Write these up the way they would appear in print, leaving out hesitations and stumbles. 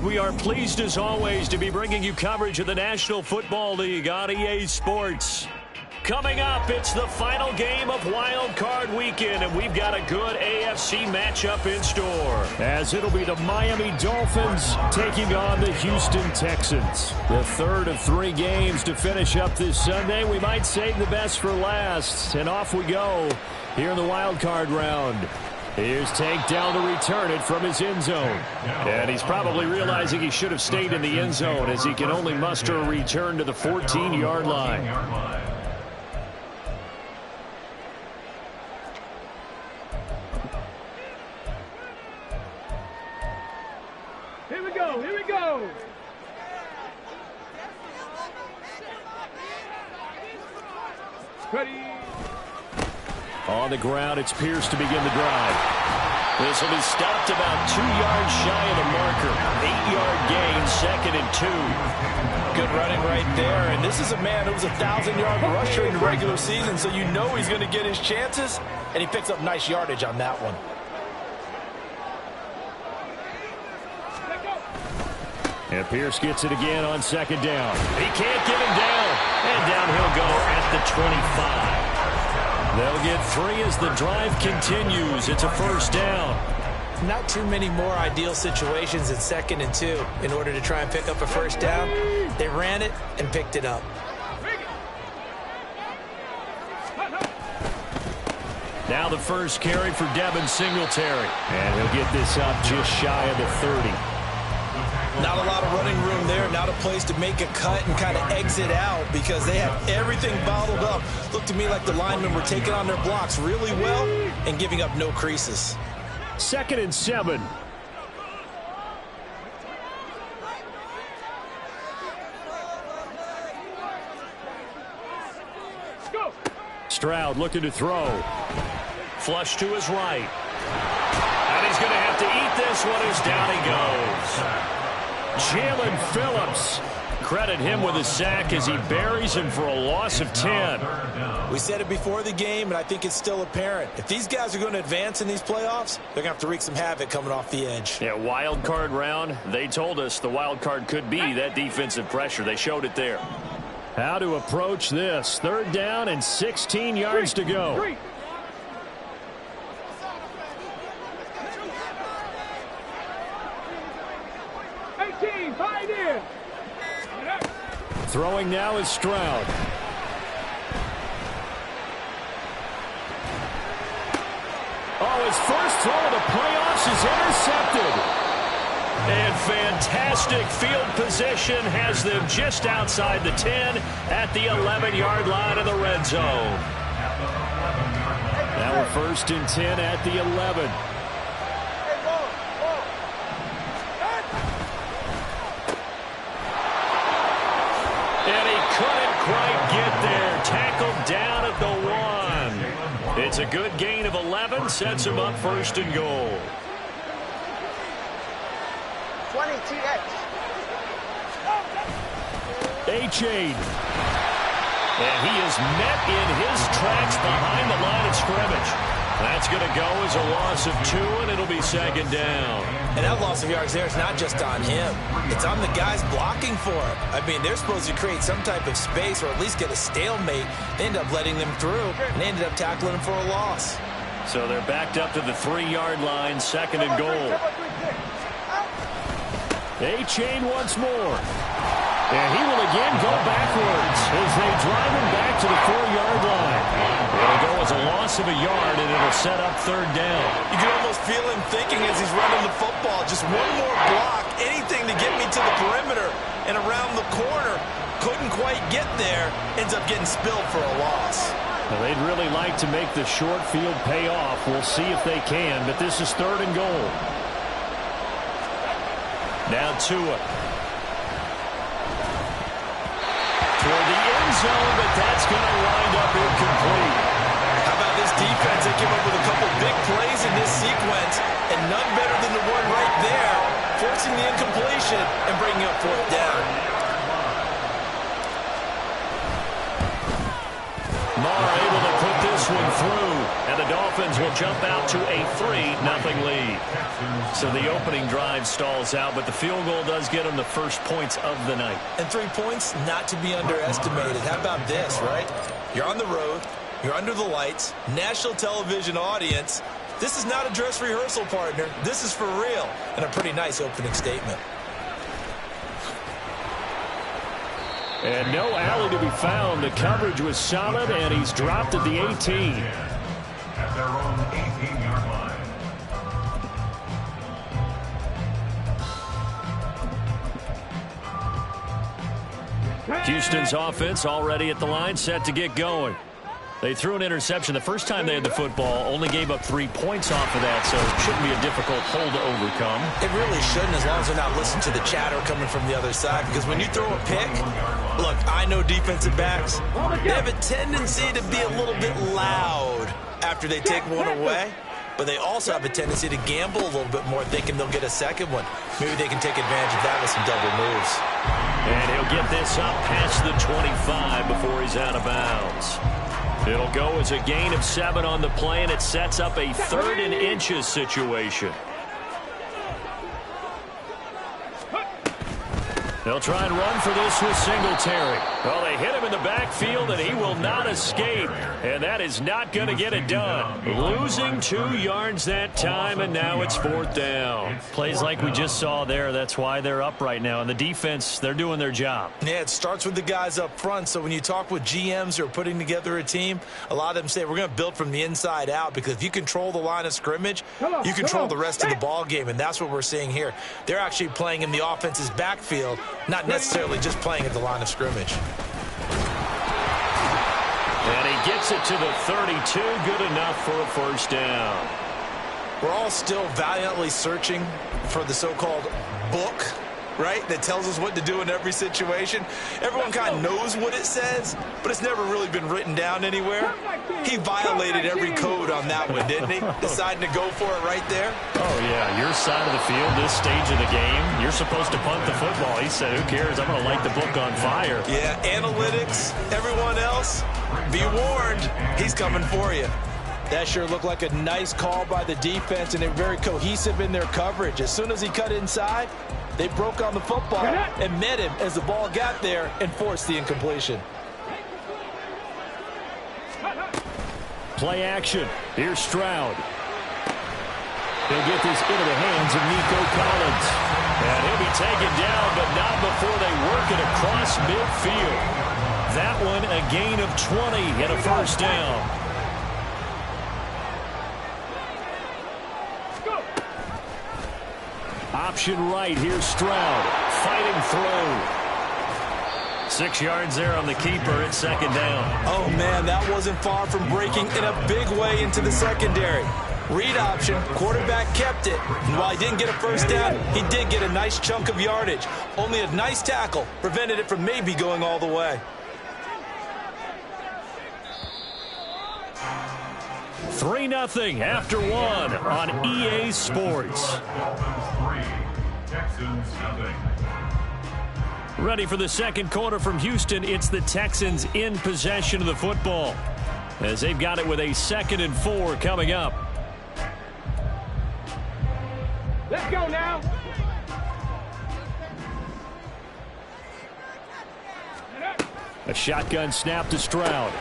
We are pleased as always to be bringing you coverage of the National Football League on EA Sports. Coming up, it's the final game of Wildcard Weekend, and we've got a good AFC matchup in store. As it'll be the Miami Dolphins taking on the Houston Texans. The third of 3 games to finish up this Sunday. We might save the best for last, and off we go here in the Wildcard round. Here's Tank down to return it from his end zone. And he's probably realizing he should have stayed in the end zone as he can only muster a return to the 14-yard line. Here we go, here we go. Ready. On the ground, it's Pierce to begin the drive. This will be stopped about 2 yards shy of the marker. 8-yard gain, 2nd and 2. Good running right there. And this is a man who was a 1,000-yard rusher in the regular season, so you know he's going to get his chances. And he picks up nice yardage on that one. And Pierce gets it again on 2nd down. He can't get him down. And down he'll go at the 25. They'll get 3 as the drive continues. It's a first down. Not too many more ideal situations at 2nd and 2 in order to try and pick up a first down. They ran it and picked it up. Now the first carry for Devin Singletary. And he'll get this up just shy of the 30. Not a lot of running room there. Not a place to make a cut and kind of exit out because they have everything bottled up. Looked to me like the linemen were taking on their blocks really well and giving up no creases. 2nd and 7. Go. Stroud looking to throw. Flush to his right. And he's going to have to eat this one as down he goes. Jalen Phillips. Credit him with a sack as he buries him for a loss of 10. We said it before the game, and I think it's still apparent. If these guys are going to advance in these playoffs, they're going to have to wreak some havoc coming off the edge. Yeah, wild card round. They told us the wild card could be that defensive pressure. They showed it there. How to approach this. 3rd down and 16 yards to go. Throwing now is Stroud. Oh, his first throw of the playoffs is intercepted. And fantastic field position has them just outside the 10 at the 11-yard line of the red zone. Now we're 1st and 10 at the 11. Quite get there. Tackled down at the 1. It's a good gain of 11. Sets him up 1st and goal. 20 TX. A-Chain. And he is met in his tracks behind the line of scrimmage. That's going to go as a loss of 2, and it'll be 2nd down. And that loss of yards there is not just on him. It's on the guys blocking for him. I mean, they're supposed to create some type of space or at least get a stalemate. They end up letting them through, and they ended up tackling him for a loss. So they're backed up to the 3-yard line, 2nd and goal. A-Chain once more. And he will again go backwards as they drive him back to the 4-yard line. It'll go as a loss of a yard, and it'll set up 3rd down. You can almost feel him thinking as he's running the football. Just one more block, anything to get me to the perimeter and around the corner. Couldn't quite get there. Ends up getting spilled for a loss. Well, they'd really like to make the short field pay off. We'll see if they can, but this is 3rd and goal. Now Tua. Toward the end zone, but that's going to wind up incomplete. How about this defense? They came up with a couple big plays in this sequence, and none better than the one right there, forcing the incompletion and bringing up 4th down. Marr able to put this one through. And the Dolphins will jump out to a 3-0 lead. So the opening drive stalls out, but the field goal does get them the first points of the night. And 3 points, not to be underestimated. How about this, right? You're on the road. You're under the lights. National television audience. This is not a dress rehearsal, partner. This is for real. And a pretty nice opening statement. And no alley to be found. The coverage was solid, and he's dropped at the 18. At their own 18-yard line. Houston's offense already at the line, set to get going. They threw an interception the first time they had the football, only gave up 3 points off of that, so it shouldn't be a difficult hole to overcome. It really shouldn't, as long as they're not listening to the chatter coming from the other side, because when you throw a pick, look, I know defensive backs, they have a tendency to be a little bit loud after they take one away, but they also have a tendency to gamble a little bit more, thinking they'll get a second one. Maybe they can take advantage of that with some double moves. And he'll get this up past the 25 before he's out of bounds. It'll go as a gain of 7 on the play, and it sets up a 3rd and inches situation. They'll try and run for this with Singletary. Well, they hit him in the backfield, and he will not escape. And that is not going to get it done. Losing 2 yards that time, and now it's 4th down. Plays like we just saw there. That's why they're up right now. And the defense, they're doing their job. Yeah, it starts with the guys up front. So when you talk with GMs who are putting together a team, a lot of them say we're going to build from the inside out, because if you control the line of scrimmage, you control the rest of the ball game, and that's what we're seeing here. They're actually playing in the offense's backfield, not necessarily just playing at the line of scrimmage. And he gets it to the 32, good enough for a 1st down. We're all still valiantly searching for the so-called book, right, that tells us what to do in every situation. Everyone kind of knows what it says, but it's never really been written down anywhere. He violated every code on that one, didn't he? Deciding to go for it right there. Oh, yeah, your side of the field, this stage of the game, you're supposed to punt the football. He said, who cares? I'm going to light the book on fire. Yeah, analytics, everyone else, be warned, he's coming for you. That sure looked like a nice call by the defense, and they're very cohesive in their coverage. As soon as he cut inside, they broke on the football and met him as the ball got there and forced the incompletion. Play action. Here's Stroud. He'll get this into the hands of Nico Collins. And he'll be taken down, but not before they work it across midfield. That one a gain of 20 and a 1st down. Option right. Here's Stroud. Fighting through. 6 yards there on the keeper. It's 2nd down. Oh, man, that wasn't far from breaking in a big way into the secondary. Read option. Quarterback kept it. And while he didn't get a 1st down, he did get a nice chunk of yardage. Only a nice tackle prevented it from maybe going all the way. 3-0 after 1 on EA Sports. Ready for the second quarter from Houston. It's the Texans in possession of the football, as they've got it with a 2nd and 4 coming up. Let's go now. A shotgun snap to Stroud.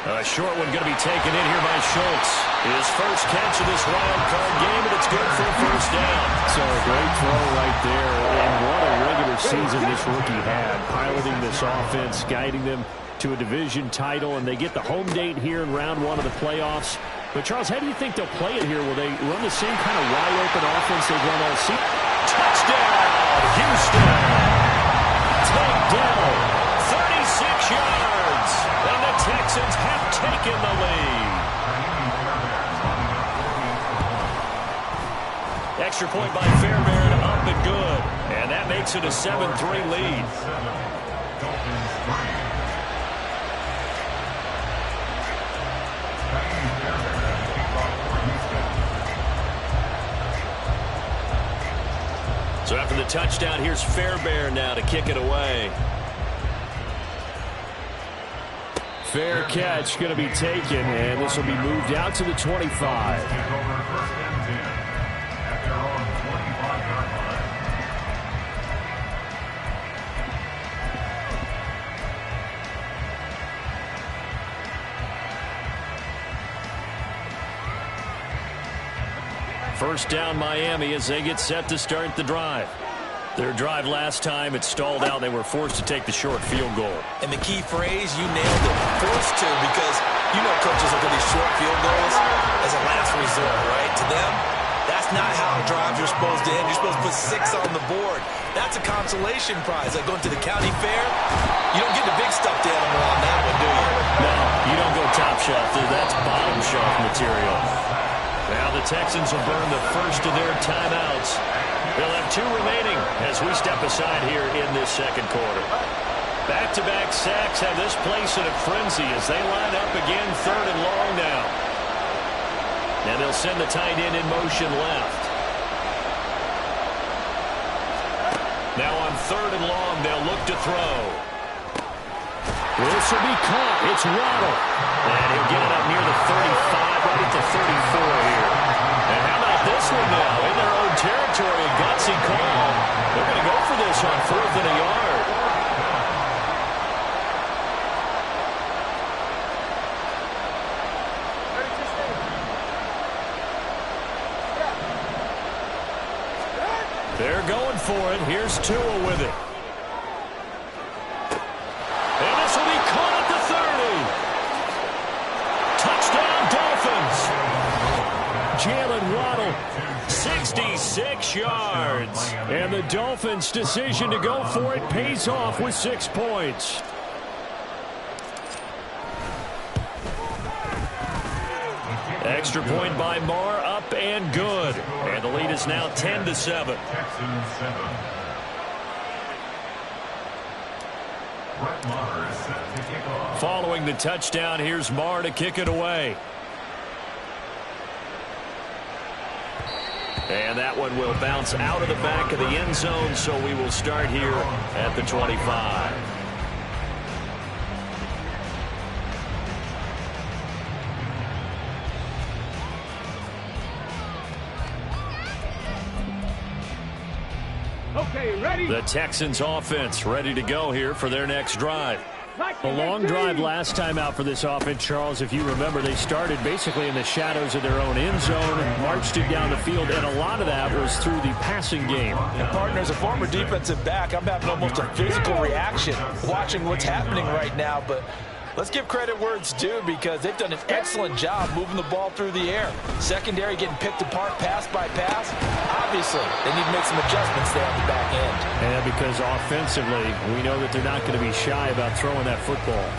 A short one going to be taken in here by Schultz. His first catch of this wild card game, and it's good for a 1st down. So a great throw right there, and what a regular season this rookie had, piloting this offense, guiding them to a division title, and they get the home date here in round 1 of the playoffs. But, Charles, how do you think they'll play it here? Will they run the same kind of wide-open offense they've run all season? Touchdown, Houston! Takedown, 36 yards, and the Texans have taken the lead. Extra point by Fairbairn, up and good. And that makes it a 7-3 lead. So after the touchdown, here's Fairbairn now to kick it away. Fair catch going to be taken, and this will be moved out to the 25. Take over first and 10 at their own 25-yard line. First down Miami as they get set to start the drive. Their drive last time, it stalled out. They were forced to take the short field goal. And the key phrase, you nailed it, forced to, because you know coaches look at these short field goals as a last resort, right? To them, that's not how drives are supposed to end. You're supposed to put 6 on the board. That's a consolation prize. Like going to the county fair, you don't get the big stuffed animal on that one, do you? No, you don't go top shelf. That's bottom shelf material. Now the Texans will burn the first of their timeouts. They'll have 2 remaining as we step aside here in this second quarter. Back-to-back sacks have this place in a frenzy as they line up again, 3rd and long now. And they'll send the tight end in motion left. Now on 3rd and long, they'll look to throw. This will be caught. It's Waddle. And he'll get it up near the 35, right at the 34 here. And how about this one now? In their own territory, a gutsy call. They're going to go for this on 4th and a yard. They're going for it. Here's Tua with it. And this will be caught at the 30. Touchdown, Dolphins. Jalen Waddle, 66 yards. And the Dolphins' decision to go for it pays off with 6 points. Extra point by Marr, up and good. And the lead is now 10-7. Texans 7. Brett Maher is set to kick off. Following the touchdown, here's Marr to kick it away. And that one will bounce out of the back of the end zone, so we will start here at the 25. Okay, ready? The Texans offense ready to go here for their next drive. A long drive last time out for this offense, Charles. If you remember, they started basically in the shadows of their own end zone and marched it down the field, and a lot of that was through the passing game. And partner, as a former defensive back, I'm having almost a physical reaction watching what's happening right now, but let's give credit where it's due because they've done an excellent job moving the ball through the air. Secondary getting picked apart pass by pass. Obviously, they need to make some adjustments there on the back end. And because offensively, we know that they're not going to be shy about throwing that football.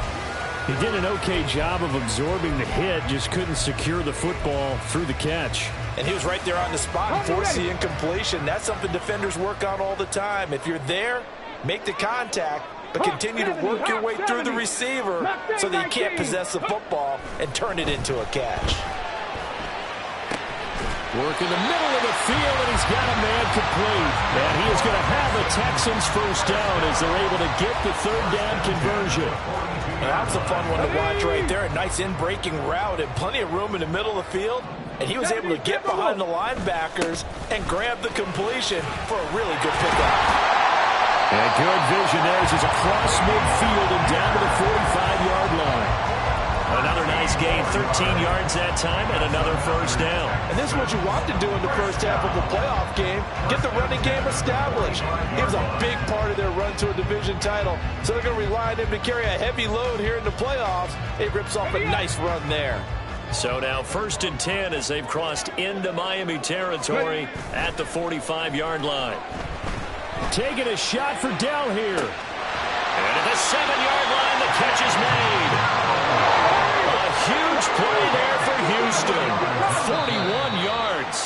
He did an okay job of absorbing the hit, just couldn't secure the football through the catch. And he was right there on the spot and forced the incompletion. That's something defenders work on all the time. If you're there, make the contact, but continue to work your way through the receiver so that you can't possess the football and turn it into a catch. Work in the middle of the field, and he's got a man complete. And he is going to have the Texans first down as they're able to get the 3rd down conversion. And that was a fun one to watch right there. A nice in-breaking route and plenty of room in the middle of the field. And he was able to get behind the linebackers and grab the completion for a really good pickup. And good vision there as he's across midfield and down to the 45-yard line. Another nice gain, 13 yards that time, and another first down. And this is what you want to do in the first half of a playoff game. Get the running game established. He was a big part of their run to a division title, so they're going to rely on him to carry a heavy load here in the playoffs. It rips off a nice run there. So now 1st and 10 as they've crossed into Miami territory at the 45-yard line. Taking a shot for Dell here. And at the 7-yard line, the catch is made. A huge play there for Houston. 41 yards.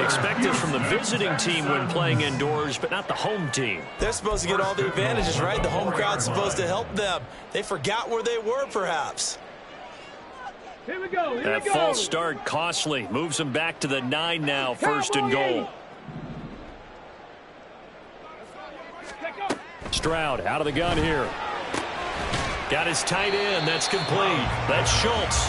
Expect this from the visiting team when playing indoors, but not the home team. They're supposed to get all the advantages, right? The home crowd's supposed to help them. They forgot where they were, perhaps. Here we go. That false start costly. Moves them back to the 9 now, 1st and goal. Stroud out of the gun here. Got his tight end. That's complete. That's Schultz.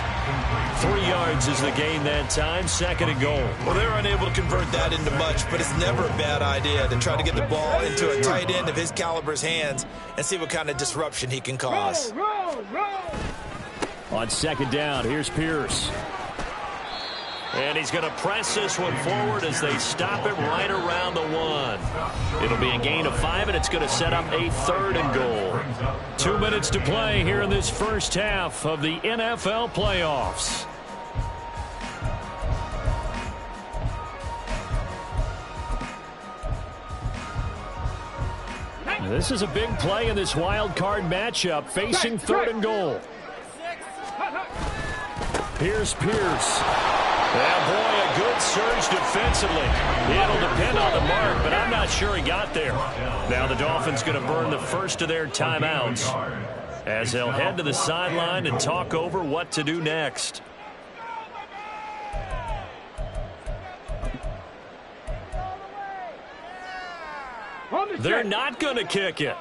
3 yards is the gain that time. 2nd and goal. Well, they're unable to convert that into much, but it's never a bad idea to try to get the ball into a tight end of his caliber's hands and see what kind of disruption he can cause. On 2nd down, here's Pierce. And he's going to press this one forward as they stop him right around the 1. It'll be a gain of 5, and it's going to set up a 3rd and goal. 2 minutes to play here in this first half of the NFL playoffs. This is a big play in this wild card matchup, facing 3rd and goal. Here's Pierce. Yeah, boy, a good surge defensively. It'll depend on the mark, but I'm not sure he got there. Now the Dolphins going to burn the first of their timeouts as they'll head to the sideline and talk over what to do next. They're not going to kick it.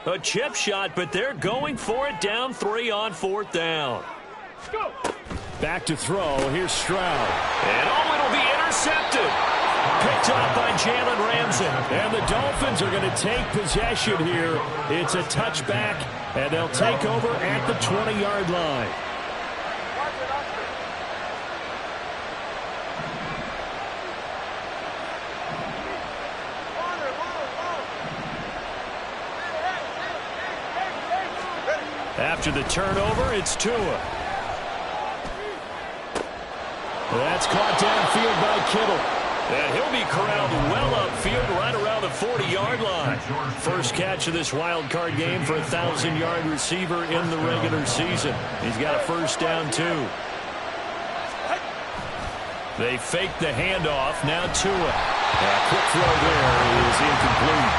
A chip shot, but they're going for it down 3 on 4th down. Go. Back to throw. Here's Stroud. And it'll be intercepted. Picked up by Jalen Ramsey. And the Dolphins are going to take possession here. It's a touchback, and they'll take over at the 20-yard line. After the turnover, it's Tua. That's caught downfield by Kittle. And he'll be corralled well upfield right around the 40-yard line. First catch of this wild card game for a 1,000-yard receiver in the regular season. He's got a first down, too. They fake the handoff. Now Tua. A quick throw there is incomplete.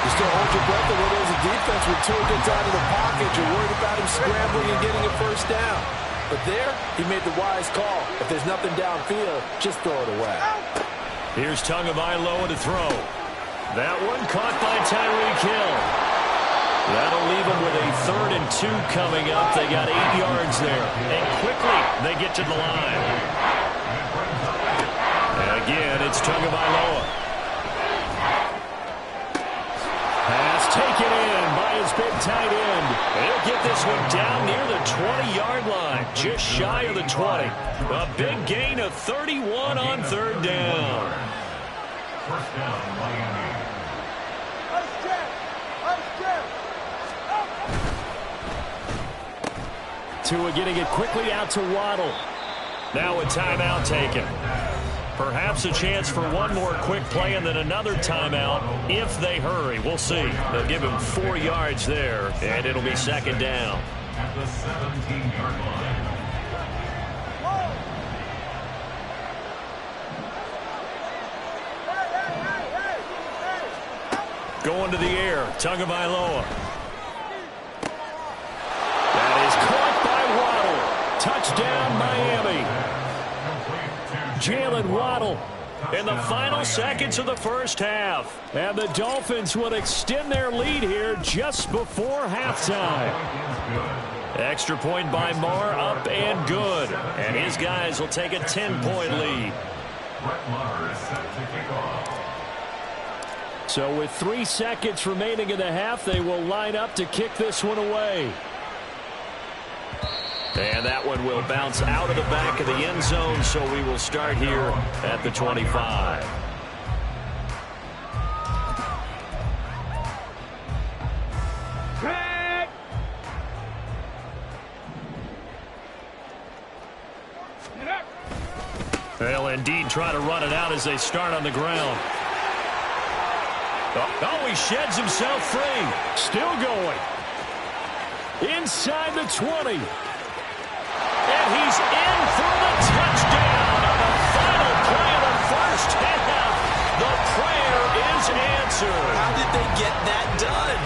You still hold your breath when there's a defense when Tua gets out of the pocket. You're worried about him scrambling and getting a first down. But there, he made the wise call. If there's nothing downfield, just throw it away. Here's Tagovailoa to throw. That one caught by Tyreek Hill. That'll leave them with a 3rd and 2 coming up. They got 8 yards there. And quickly, they get to the line. And again, it's Tagovailoa. Pass taken in by his big tight end. He'll get this one down near the 20-yard line, just shy of the 20. A big gain of 31 on 3rd down. First down, Miami. Tua getting it quickly out to Waddle. Now a timeout taken. Perhaps a chance for one more quick play and then another timeout if they hurry. We'll see. They'll give him 4 yards there, and it'll be 2nd down. At the 17-yard line. Going to the air, Tagovailoa. That is caught by Waddle. Touchdown, Miami. Jalen Waddle in the final seconds of the first half. And the Dolphins will extend their lead here just before halftime. Extra point by Marr, up and good. And his guys will take a 10-point lead. So with 3 seconds remaining in the half, they will line up to kick this one away. And that one will bounce out of the back of the end zone, so we will start here at the 25. They'll indeed try to run it out as they start on the ground. Oh, he sheds himself free. Still going. Inside the 20. And he's in for the touchdown on the final play of the first half. The prayer is answered. How did they get that done?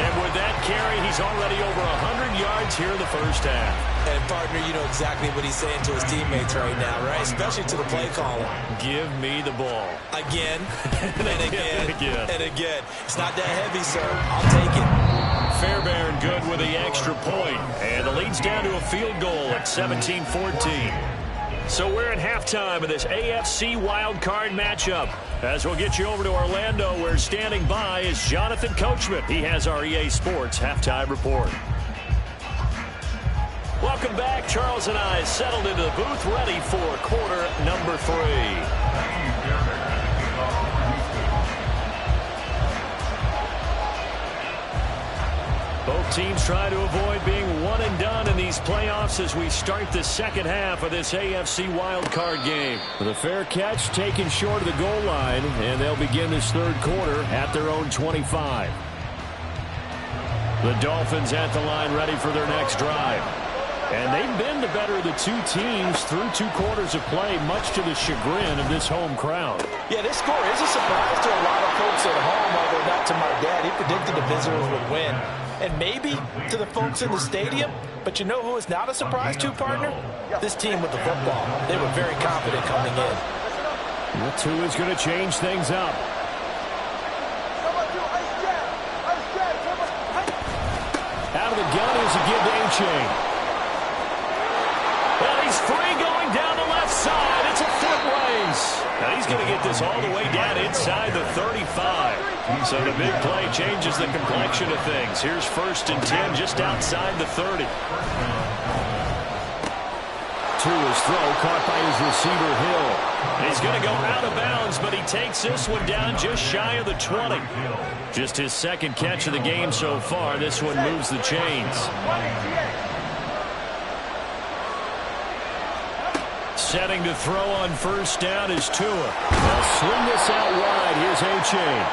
And with that carry, he's already over 100 yards here in the first half. And, partner, you know exactly what he's saying to his teammates right now, right? Especially to the play caller. Give me the ball. Again, and again, and again. and again. It's not that heavy, sir. I'll take it. Fairbairn good with the extra point. And the lead's down to a field goal at 17-14. So we're at halftime of this AFC Wildcard matchup. As we'll get you over to Orlando, where standing by is Jonathan Coachman. He has our EA Sports Halftime Report. Welcome back. Charles and I settled into the booth, ready for quarter number 3. Both teams try to avoid being one and done in these playoffs as we start the second half of this AFC wildcard game. The fair catch taken short of the goal line, and they'll begin this third quarter at their own 25. The Dolphins at the line ready for their next drive. And they've been the better of the two teams through 2 quarters of play, much to the chagrin of this home crowd. Yeah, this score is a surprise to a lot of folks at home, although not to my dad. He predicted the visitors would win. And maybe to the folks in the stadium. But you know who is not a surprise to, partner? This team with the football. They were very confident coming in. The 2 is going to change things up. Out of the gun is a give to A-Chain. Well, he's free going down the left side. It's a foot race. Now he's going to get this all the way down inside the 35. So the big play changes the complexion of things. Here's 1st and 10 just outside the 30. To his throw, caught by his receiver Hill. He's going to go out of bounds, but he takes this one down just shy of the 20. Just his second catch of the game so far. This one moves the chains. Setting to throw on 1st down is Tua. They'll swing this out wide. Here's A-Chain.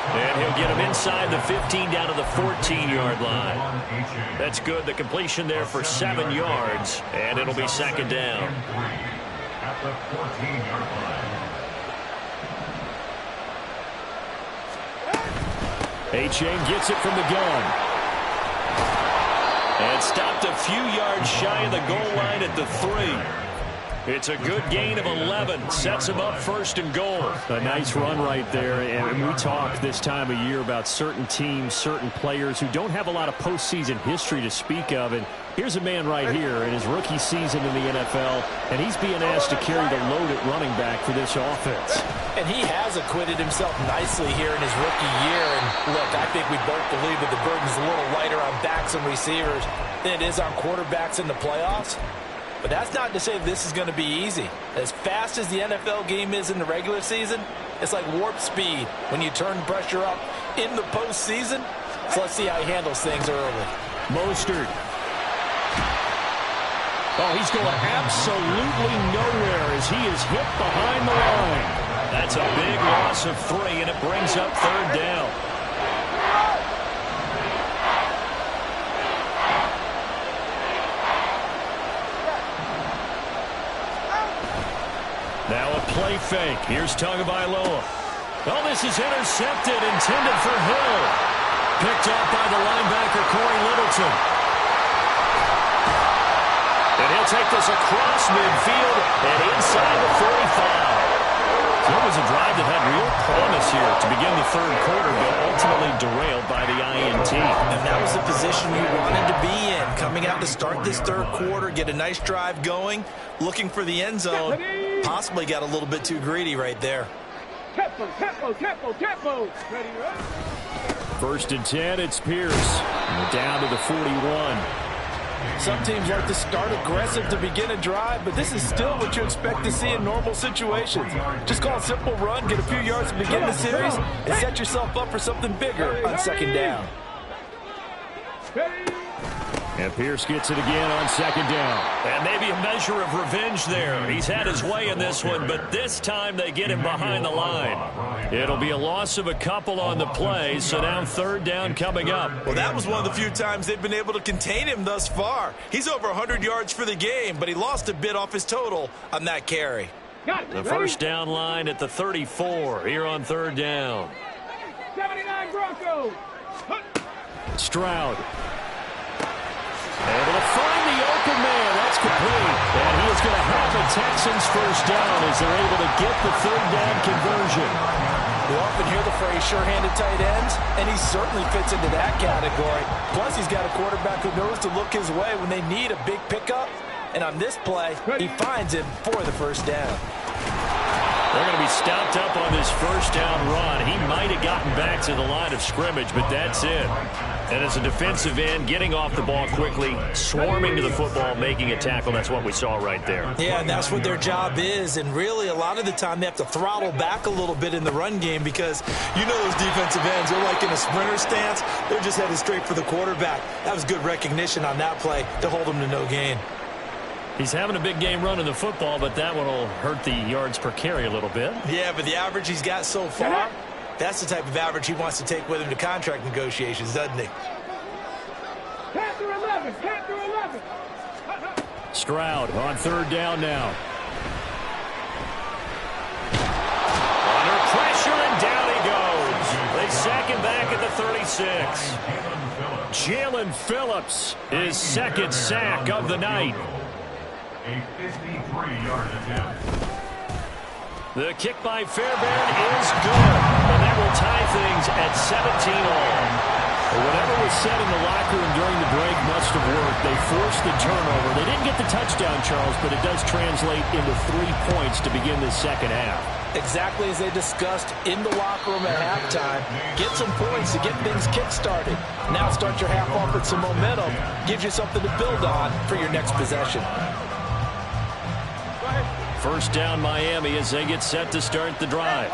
And he'll get him inside the 15 down to the 14-yard line. That's good. The completion there for 7 yards. And it'll be 2nd down. At the 14-yard line. A-Chain gets it from the gun. And stopped a few yards shy of the goal line at the 3. It's a good gain of 11. Sets him up 1st and goal. A nice run right there. And we talk this time of year about certain teams, certain players who don't have a lot of postseason history to speak of. And here's a man right here in his rookie season in the NFL, and he's being asked to carry the load at running back for this offense. And he has acquitted himself nicely here in his rookie year. And look, I think we both believe that the burden's a little lighter on backs and receivers than it is on quarterbacks in the playoffs. But that's not to say this is going to be easy. As fast as the NFL game is in the regular season, it's like warp speed when you turn pressure up in the postseason. So let's see how he handles things early. Mostert. Oh, he's going absolutely nowhere as he is hit behind the line. That's a big loss of 3, and it brings up 3rd down. Now a play fake. Here's Tagovailoa. Oh, this is intercepted, intended for Hill. Picked up by the linebacker, Corey Littleton. And he'll take this across midfield and inside the 45. So it was a drive that had real promise here to begin the 3rd quarter, but ultimately derailed by the INT. And that was the position you wanted to be in. Coming out to start this 3rd quarter, get a nice drive going, looking for the end zone. Possibly got a little bit too greedy right there. Tempo. Ready, right? 1st and 10, it's Pierce. And down to the 41. Some teams like to start aggressive to begin a drive, but this is still what you expect to see in normal situations. Just call a simple run, get a few yards to begin the series, and set yourself up for something bigger on 2nd down. And Pierce gets it again on 2nd down. And maybe a measure of revenge there. He's had his way in this one, but this time they get him behind the line. It'll be a loss of a couple on the play, so now 3rd down coming up. Well, that was one of the few times they've been able to contain him thus far. He's over 100 yards for the game, but he lost a bit off his total on that carry. The 1st down line at the 34 here on 3rd down. 79 Broncos. Stroud. Able to find the open man. That's complete. And he is going to have the Texans 1st down as they're able to get the 3rd down conversion. We often hear the phrase sure-handed tight ends, and he certainly fits into that category. Plus, he's got a quarterback who knows to look his way when they need a big pickup. And on this play, he finds him for the first down. They're going to be stopped up on this first down run. He might have gotten back to the line of scrimmage, but that's it. And as a defensive end, getting off the ball quickly, swarming to the football, making a tackle, that's what we saw right there. Yeah, and that's what their job is. And really, a lot of the time, they have to throttle back a little bit in the run game because you know those defensive ends, they're like in a sprinter stance. They're just headed straight for the quarterback. That was good recognition on that play to hold him to no gain. He's having a big game running the football, but that one will hurt the yards per carry a little bit. Yeah, but the average he's got so far, that's the type of average he wants to take with him to contract negotiations, doesn't he? Panther 11, Panther 11. Stroud on third down now. Under pressure, and down he goes. They sack him back at the 36. Jalen Phillips, his second sack of the night. A 53-yard attempt. The kick by Fairbairn is good, and that will tie things at 17-all. Whatever was said in the locker room during the break must have worked. They forced the turnover. They didn't get the touchdown, Charles, but it does translate into 3 points to begin the second half. Exactly as they discussed in the locker room at halftime. Get some points to get things kick-started. Now start your half off with some momentum. Gives you something to build on for your next possession. First down Miami as they get set to start the drive.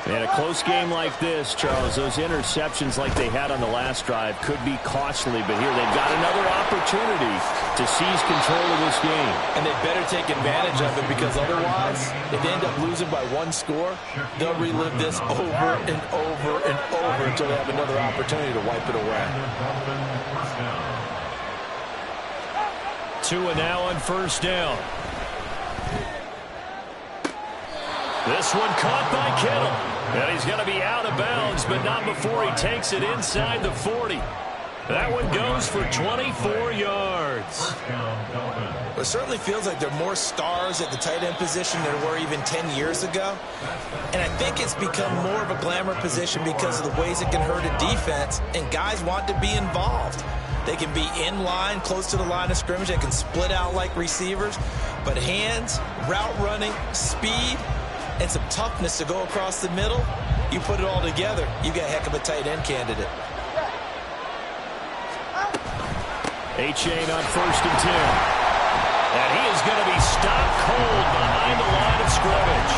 And a close game like this, Charles, those interceptions like they had on the last drive could be costly, but here they've got another opportunity to seize control of this game. And they better take advantage of it because otherwise, if they end up losing by 1 score, they'll relive this over and over and over until they have another opportunity to wipe it away. Tua now on first down. This one caught by Kittle. And he's going to be out of bounds, but not before he takes it inside the 40. That one goes for 24 yards. It certainly feels like there are more stars at the tight end position than there were even 10 years ago. And I think it's become more of a glamour position because of the ways it can hurt a defense, and guys want to be involved. They can be in line, close to the line of scrimmage. They can split out like receivers. But hands, route running, speed, and some toughness to go across the middle, you put it all together, you got a heck of a tight end candidate. Achane on first and 10. And he is going to be stopped cold behind the line of scrimmage.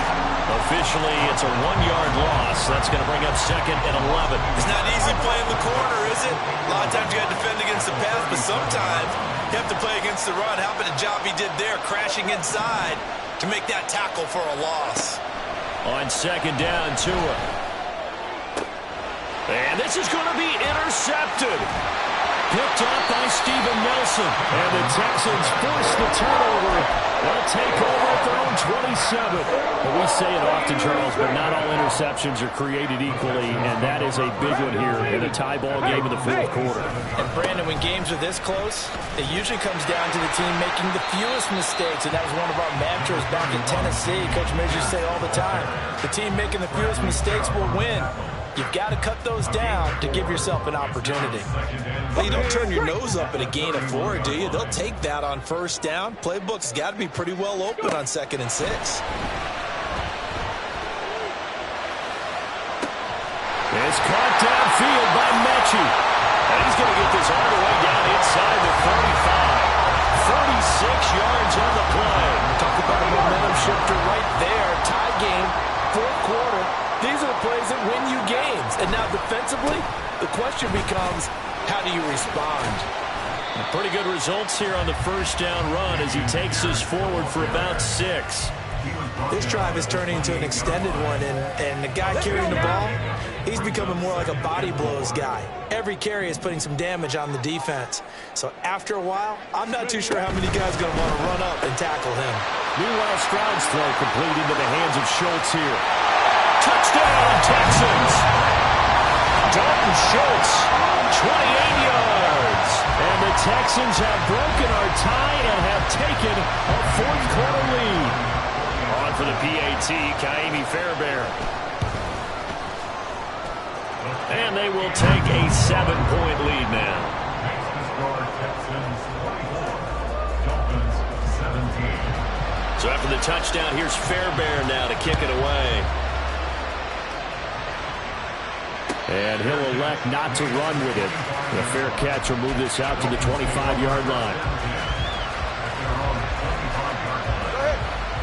Officially, it's a 1-yard loss. That's going to bring up second and 11. It's not easy playing the corner, is it? A lot of times you got to defend against the pass, but sometimes you have to play against the run. How about the job he did there, crashing inside to make that tackle for a loss? On second down, Tua. And this is going to be intercepted. Picked up by Steven Nelson. And the Texans force the turnover. They'll take over at their own 27. Well, we say it often, Charles, but not all interceptions are created equally, and that is a big one here in a tie ball game in the fourth quarter. And, Brandon, when games are this close, it usually comes down to the team making the fewest mistakes, and that was one of our mantras back in Tennessee. Coach Mears used to say all the time, the team making the fewest mistakes will win. You've got to cut those down to give yourself an opportunity. Well, you don't turn your nose up at a gain of 4, do you? They'll take that on first down. Playbook's got to be pretty well open on 2nd and 6. It's caught downfield by Mechie. And he's going to get this all the way down inside the 45. 36 yards on the play. Talk about a momentum shifter right there. Tie game, fourth quarter. These are the plays that win you games. And now defensively, the question becomes, how do you respond? Pretty good results here on the first down run as he takes us forward for about 6. This drive is turning into an extended one, and the guy carrying the ball, he's becoming more like a body blows guy. Every carry is putting some damage on the defense. So after a while, I'm not too sure how many guys are going to want to run up and tackle him. Meanwhile, Stroud's throw complete into the hands of Schultz here. Touchdown, Texans! Dalton Schultz, 28 yards. And the Texans have broken our tie and have taken a fourth-quarter lead. On for the PAT, Kaimi Fairbairn. And they will take a 7-point lead now. Makes the score Texans 24, Dolphins 17. So after the touchdown, here's Fairbairn now to kick it away. And he'll elect not to run with it. The fair catch will move this out to the 25-yard line.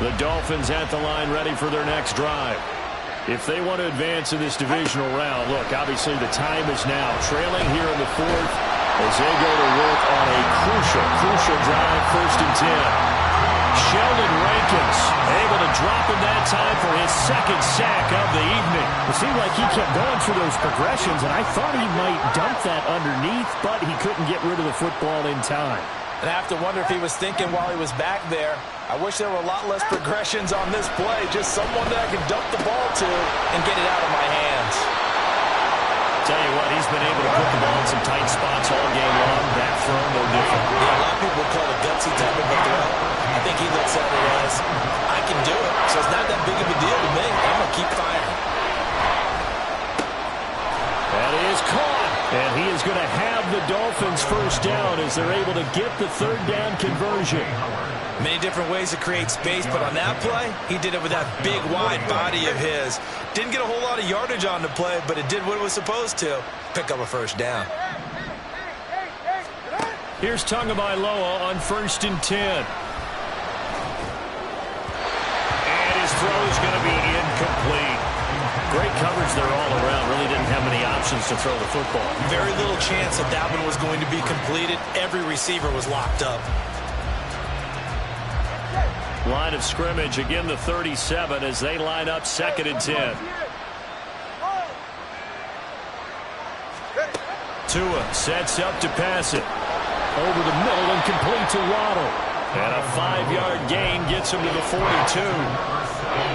The Dolphins at the line ready for their next drive. If they want to advance in this divisional round, look, obviously the time is now. Trailing here in the fourth as they go to work on a crucial drive, 1st and 10. Sheldon Rankins able to drop in that time for his 2nd sack of the evening. It seemed like he kept going through those progressions, and I thought he might dump that underneath, but he couldn't get rid of the football in time. And I have to wonder if he was thinking while he was back there, I wish there were a lot less progressions on this play. Just someone that I can dump the ball to and get it out of my hands. Tell you what, he's been able to put the ball in some tight spots all game long. That throw, no different. Yeah, a lot of people call it gutsy type of a throw. I think he looks at it as, I can do it, so it's not that big of a deal to me. I'm going to keep firing. That is caught. And he is going to have the Dolphins 1st down as they're able to get the 3rd down conversion. Many different ways to create space, but on that play, he did it with that big, wide body of his. Didn't get a whole lot of yardage on the play, but it did what it was supposed to. Pick up a 1st down. Here's Tagovailoa on 1st and 10. And his throw is going to be incomplete. Great coverage there all around. Really didn't have many options to throw the football. Very little chance that that one was going to be completed. Every receiver was locked up. Line of scrimmage, again the 37 as they line up 2nd and 10. Tua sets up to pass it. Over the middle and complete to Waddle. And a 5-yard gain gets him to the 42.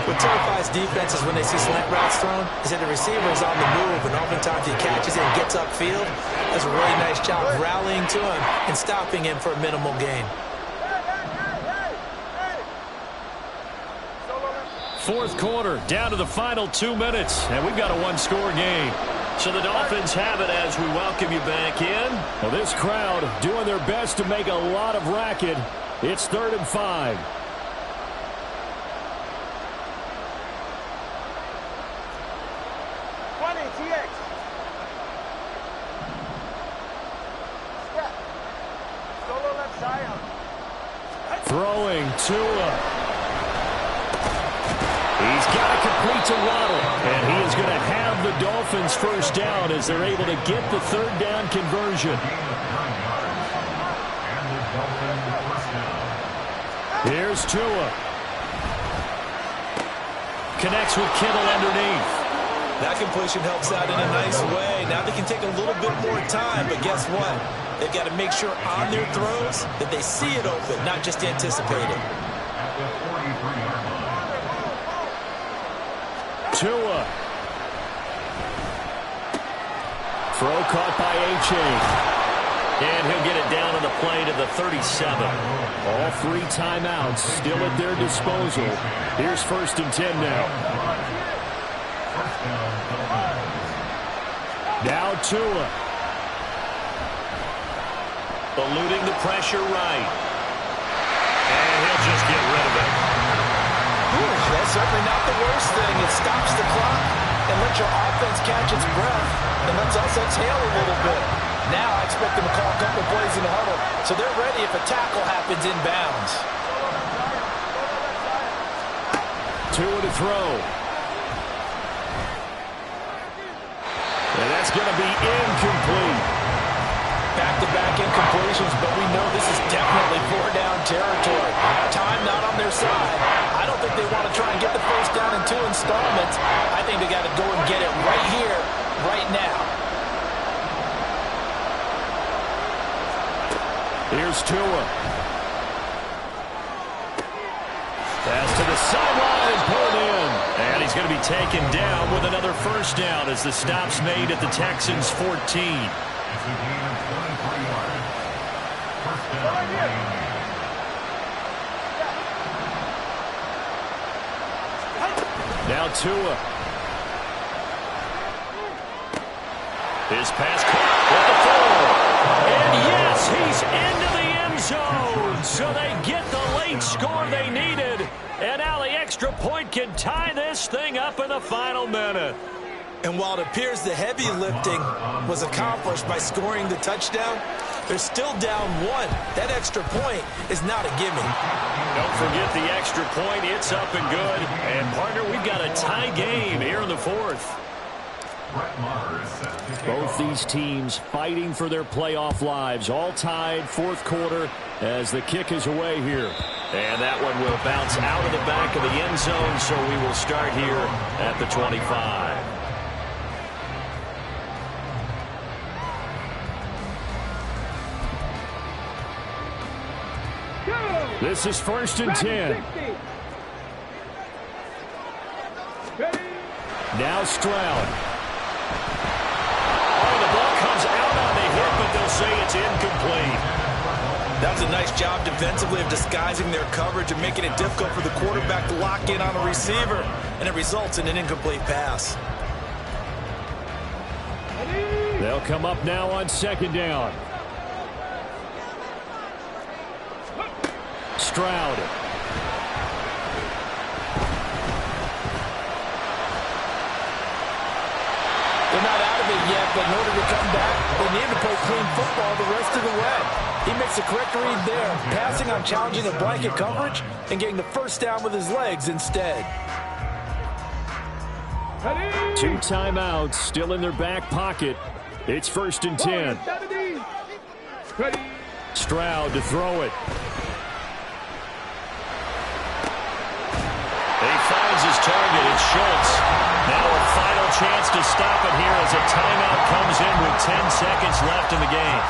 What terrifies defenses when they see slant routes thrown is that the receiver is on the move, and oftentimes he catches it and gets upfield. Does a really nice job rallying to him and stopping him for a minimal gain. 4th quarter, down to the final 2 minutes, and we've got a 1-score game. So the Dolphins have it as we welcome you back in. Well, this crowd doing their best to make a lot of racket. It's 3rd and 5. Throwing Tua. He's got to complete to Waddle. And he is going to have the Dolphins 1st down as they're able to get the 3rd down conversion. Here's Tua. Connects with Kittle underneath. That completion helps out in a nice way. Now they can take a little bit more time, but guess what? They've got to make sure on their throws that they see it open, not just anticipate it. Tua. Throw caught by A-Chain. And he'll get it down on the play to the 37. All 3 timeouts still at their disposal. Here's 1st and 10 now. Now Tua. Eluding the pressure right. And he'll just get rid of it. That's certainly not the worst thing. It stops the clock and lets your offense catch its breath and lets us exhale a little bit. Now I expect them to call a couple plays in the huddle, so they're ready if a tackle happens inbounds. Tua to throw. And that's going to be incomplete. Back-to-back incompletions, but we know this is definitely 4-down territory. Time not on their side. I don't think they want to try and get the 1st down in 2 installments. I think they got to go and get it right here, right now. Here's Tua. Pass to the sideline and pulled in. And he's going to be taken down with another 1st down as the stop's made at the Texans' 14. Now Tua. His pass caught at the 4. And yes, he's into the end zone. So they get the late score they needed. And now the extra point can tie this thing up in the final minute. And while it appears the heavy lifting was accomplished by scoring the touchdown, they're still down 1. That extra point is not a gimme. Don't forget the extra point. It's up and good. And, partner, we've got a tie game here in the 4th. Both these teams fighting for their playoff lives. All tied, 4th quarter as the kick is away here. And that one will bounce out of the back of the end zone, so we will start here at the 25. This is 1st and 10. Now Stroud. Oh, the ball comes out on the hit, but they'll say it's incomplete. That was a nice job defensively of disguising their coverage and making it difficult for the quarterback to lock in on a receiver, and it results in an incomplete pass. They'll come up now on 2nd down. Stroud. They're not out of it yet, but in order to come back, they need to play clean football the rest of the way. He makes the correct read there, passing on challenging a blanket coverage and getting the first down with his legs instead. 2 timeouts still in their back pocket. It's 1st and 10. Stroud to throw it. He finds his target. It's Schultz. Now a final chance to stop it here as a timeout comes in with 10 seconds left in the game.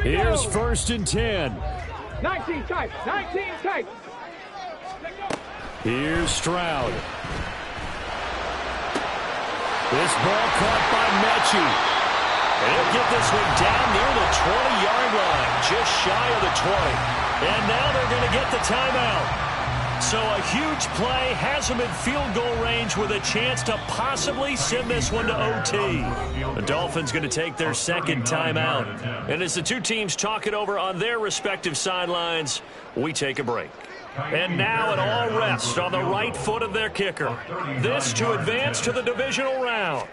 Here's 1st and 10. 19 tight. 19 tight. Here's Stroud. This ball caught by Mechie. He'll get this one down near the 20-yard line, just shy of the 20. And now they're going to get the timeout. So a huge play has them in field goal range with a chance to possibly send this one to OT. The Dolphins going to take their 2nd timeout. And as the two teams talk it over on their respective sidelines, we take a break. And now it all rests on the right foot of their kicker. This to advance to the divisional round.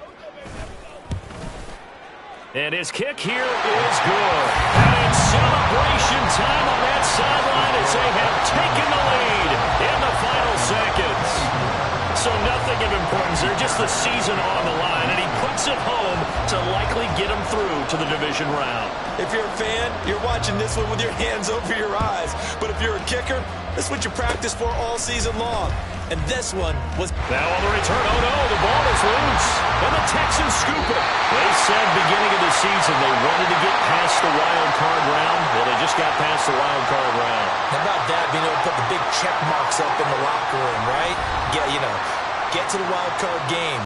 And his kick here is good. And it's celebration time on that sideline as they have taken the lead in the final seconds. So nothing of importance there, just the season on the line. And he puts it home to likely get him through to the division round. If you're a fan, you're watching this one with your hands over your eyes. But if you're a kicker, this is what you practice for all season long. And this one was... Now on the return, oh no, the ball is loose. And the Texans scoop it. They said beginning of the season they wanted to get past the wild card round. Well, they just got past the wild card round. How about that, being able to put the big check marks up in the locker room, right? Yeah, you know, get to the wild card game.